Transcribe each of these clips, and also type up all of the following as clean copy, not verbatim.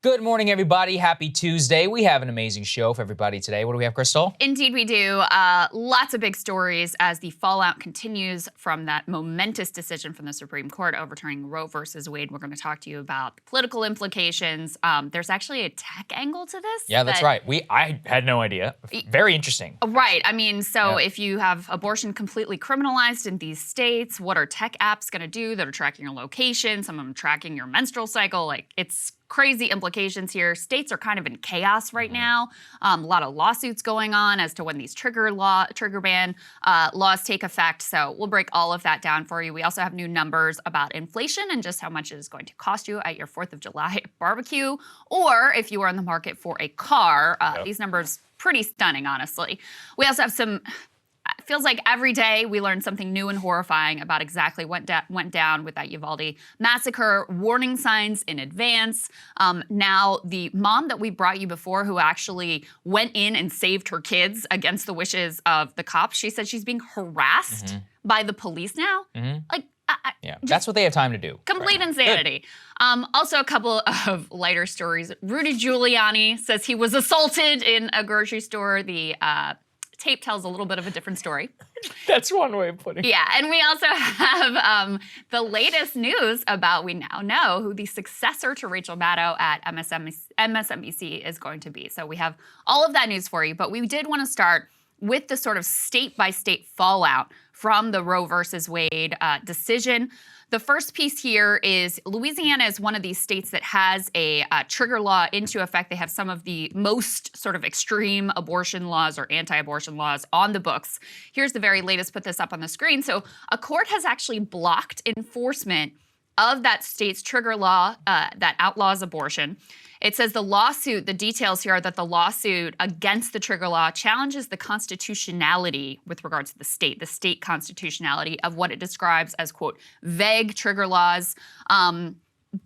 Good morning, everybody. Happy Tuesday. We have an amazing show for everybody today. What do we have, Krystal? Indeed, we do. Lots of big stories as the fallout continues from that momentous decision from the Supreme Court overturning Roe versus Wade. We're going to talk to you about the political implications. There's actually a tech angle to this. Yeah, that's right. I had no idea. Very interesting. Right. I mean, if you have abortion completely criminalized in these states, what are tech apps going to do that are tracking your location? Some of them tracking your menstrual cycle. It's crazy implications here. States are kind of in chaos right now. A lot of lawsuits going on as to when these trigger ban laws take effect. So we'll break all of that down for you. We also have new numbers about inflation and just how much it is going to cost you at your 4th of July barbecue, or if you are in the market for a car. These numbers pretty stunning, honestly. We also have some. It feels like every day we learn something new and horrifying about exactly what went down with that Uvalde massacre. Warning signs in advance. Now, the mom that we brought you before who actually went in and saved her kids against the wishes of the cops, she said she's being harassed by the police now. Yeah, that's what they have time to do. Complete insanity. Also, a couple of lighter stories. Rudy Giuliani says he was assaulted in a grocery store. The tape tells a little bit of a different story. That's one way of putting it. Yeah, and we also have the latest news about, we now know who the successor to Rachel Maddow at MSNBC is going to be. So we have all of that news for you, but we did want to start with the sort of state-by-state fallout from the Roe versus Wade decision. The first piece here is Louisiana is one of these states that has a trigger law into effect. They have some of the most sort of extreme abortion laws or anti-abortion laws on the books. Here's the very latest, put this up on the screen. So a court has actually blocked enforcement of that state's trigger law that outlaws abortion. It says the details here are that the lawsuit against the trigger law challenges the constitutionality with regards to the state constitutionality of what it describes as, quote, vague trigger laws.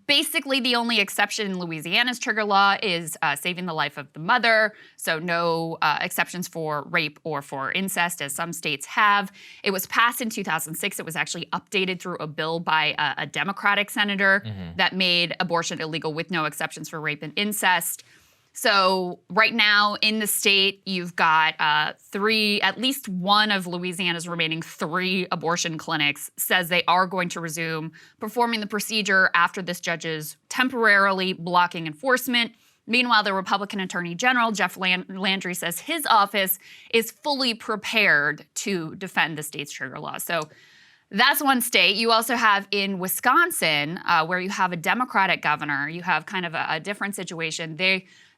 Basically, the only exception in Louisiana's trigger law is saving the life of the mother, so no exceptions for rape or for incest, as some states have. It was passed in 2006. It was actually updated through a bill by a Democratic senator that made abortion illegal with no exceptions for rape and incest. So right now in the state, you've got at least one of Louisiana's remaining 3 abortion clinics says they are going to resume performing the procedure after this judge is temporarily blocking enforcement. Meanwhile, the Republican Attorney General, Jeff Landry, says his office is fully prepared to defend the state's trigger law. So that's one state. You also have in Wisconsin, where you have a Democratic governor, you have kind of a different situation.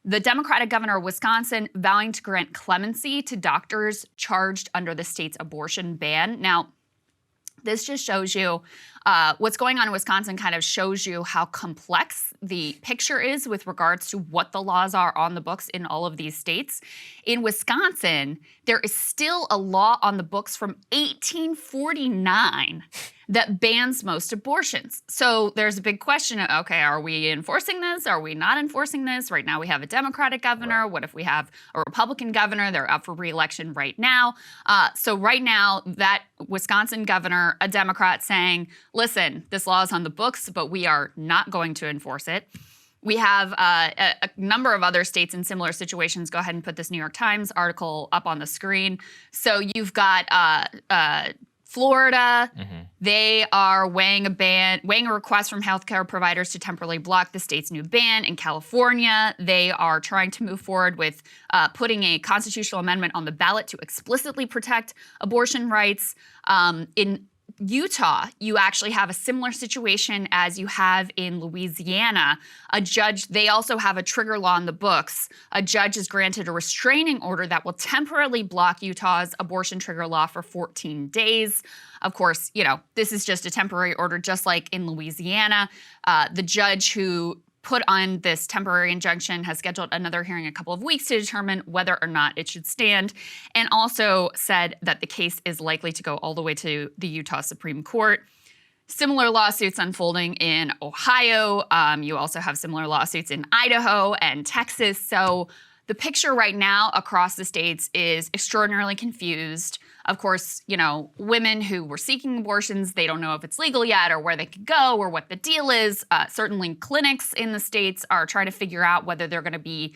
The Democratic governor of Wisconsin vowing to grant clemency to doctors charged under the state's abortion ban. Now, this just shows you what's going on in Wisconsin, kind of shows you how complex the picture is with regards to what the laws are on the books in all of these states. In Wisconsin, there is still a law on the books from 1849 that bans most abortions. So there's a big question of, okay, are we enforcing this? Are we not enforcing this? Right now we have a Democratic governor. What if we have a Republican governor? They're up for re-election right now. So right now, that Wisconsin governor, a Democrat, saying, listen, this law is on the books, but we are not going to enforce it. We have a number of other states in similar situations. Go ahead and put this New York Times article up on the screen. So you've got Florida, they are weighing a request from healthcare providers to temporarily block the state's new ban. In California, they are trying to move forward with putting a constitutional amendment on the ballot to explicitly protect abortion rights. In Utah, you actually have a similar situation as you have in Louisiana. A judge, they also have a trigger law in the books. A judge is granted a restraining order that will temporarily block Utah's abortion trigger law for 14 days. Of course, this is just a temporary order, just like in Louisiana. The judge who put on this temporary injunction has scheduled another hearing in a couple of weeks to determine whether or not it should stand, and also said that the case is likely to go all the way to the Utah Supreme Court. Similar lawsuits unfolding in Ohio. You also have similar lawsuits in Idaho and Texas. So the picture right now across the states is extraordinarily confused. Of course, women who were seeking abortions, they don't know if it's legal yet or where they could go or what the deal is. Certainly clinics in the states are trying to figure out whether they're going to be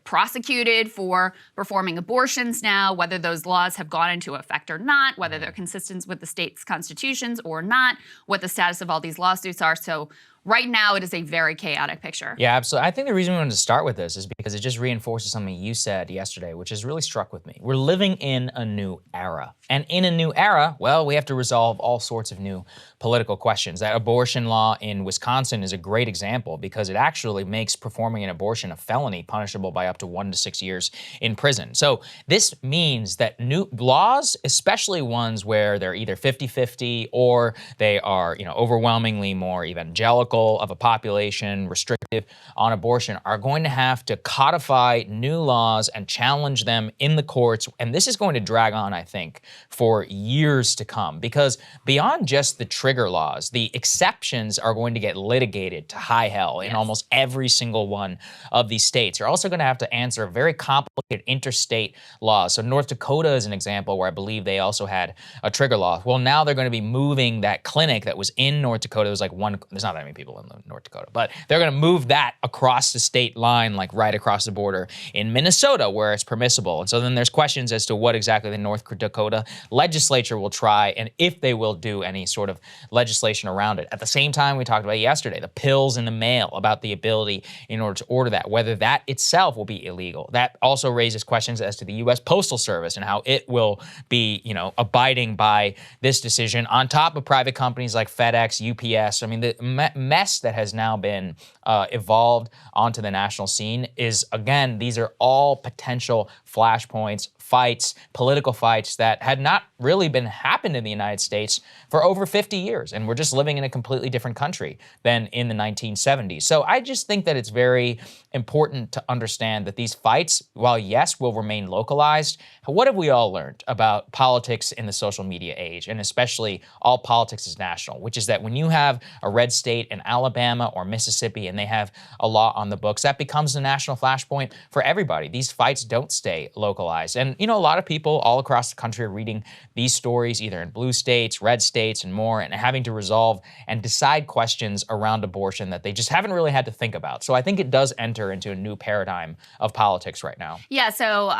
prosecuted for performing abortions now, whether those laws have gone into effect or not, whether they're consistent with the state's constitutions or not, what the status of all these lawsuits are. So right now, it is a very chaotic picture. Yeah, absolutely. I think the reason we wanted to start with this is because it just reinforces something you said yesterday, which has really struck with me. We're living in a new era. And in a new era, well, we have to resolve all sorts of new political questions. That abortion law in Wisconsin is a great example because it actually makes performing an abortion a felony punishable by up to 1 to 6 years in prison. So this means that new laws, especially ones where they're either 50-50 or they are, overwhelmingly more evangelical of a population, restrictive on abortion, are going to have to codify new laws and challenge them in the courts. And this is going to drag on, I think, for years to come, because beyond just the trigger laws, the exceptions are going to get litigated to high hell in almost every single one of these states. You're also going to have to answer very complicated interstate laws. So North Dakota is an example where I believe they also had a trigger law. Well, now they're going to be moving that clinic that was in North Dakota. It was like there's not that many people in North Dakota, but they're going to move that across the state line, like right across the border in Minnesota, where it's permissible. And so then there's questions as to what exactly the North Dakota legislature will try and if they will do any sort of legislation around it. At the same time, we talked about yesterday, the pills in the mail, about the ability in order to order that, whether that itself will be illegal. That also raises questions as to the U.S. Postal Service and how it will be, abiding by this decision on top of private companies like FedEx, UPS. I mean, the mess that has now been evolved onto the national scene is, again, these are all potential flashpoints, fights, political fights that had not really been happened in the United States for over 50 years. And we're just living in a completely different country than in the 1970s. So I just think that it's very important to understand that these fights, while yes, will remain localized, what have we all learned about politics in the social media age? And especially all politics is national, which is that when you have a red state in Alabama or Mississippi and they have a law on the books, that becomes the national flashpoint for everybody. These fights don't stay localized. And, a lot of people all across the country are reading these stories, either in blue states, red states, and more, and having to resolve and decide questions around abortion that they just haven't really had to think about. So I think it does enter into a new paradigm of politics right now. Yeah, so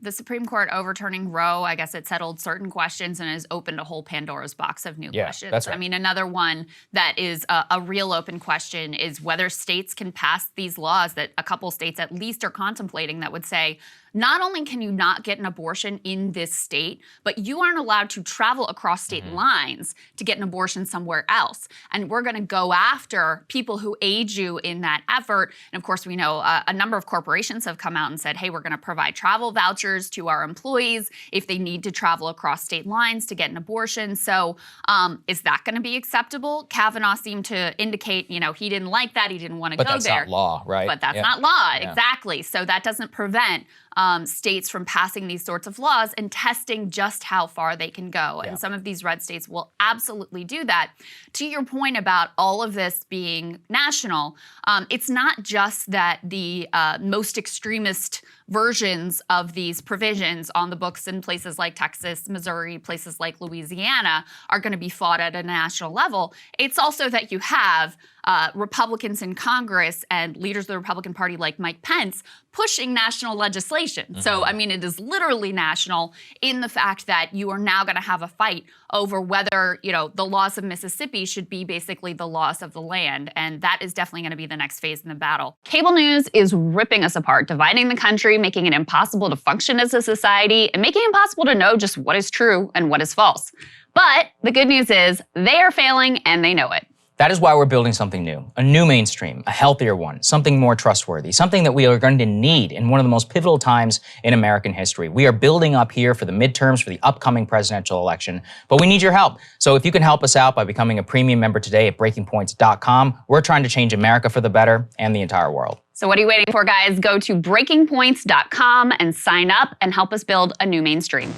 the Supreme Court overturning Roe, I guess it settled certain questions and has opened a whole Pandora's box of new questions. That's right. I mean, another one that is a real open question is whether states can pass these laws that a couple states at least are contemplating that would say, not only can you not get an abortion in this state, but you aren't allowed to travel across state lines to get an abortion somewhere else. And we're going to go after people who aid you in that effort. And of course, we know a number of corporations have come out and said, hey, we're going to provide travel vouchers to our employees if they need to travel across state lines to get an abortion. So is that going to be acceptable? Kavanaugh seemed to indicate, he didn't like that. He didn't want to go there. But that's not law, right? But that's not law, exactly. So that doesn't prevent states from passing these sorts of laws and testing just how far they can go. And some of these red states will absolutely do that. To your point about all of this being national, it's not just that the most extremist versions of these provisions on the books in places like Texas, Missouri, places like Louisiana are going to be fought at a national level. It's also that you have Republicans in Congress and leaders of the Republican Party like Mike Pence pushing national legislation. So, I mean, it is literally national in the fact that you are now going to have a fight over whether, the laws of Mississippi should be basically the laws of the land. And that is definitely going to be the next phase in the battle. Cable news is ripping us apart, dividing the country, making it impossible to function as a society, and making it impossible to know just what is true and what is false. But the good news is they are failing and they know it. That is why we're building something new, a new mainstream, a healthier one, something more trustworthy, something that we are going to need in one of the most pivotal times in American history. We are building up here for the midterms, for the upcoming presidential election, but we need your help. So if you can help us out by becoming a premium member today at breakingpoints.com, we're trying to change America for the better and the entire world. So what are you waiting for, guys? Go to breakingpoints.com and sign up and help us build a new mainstream.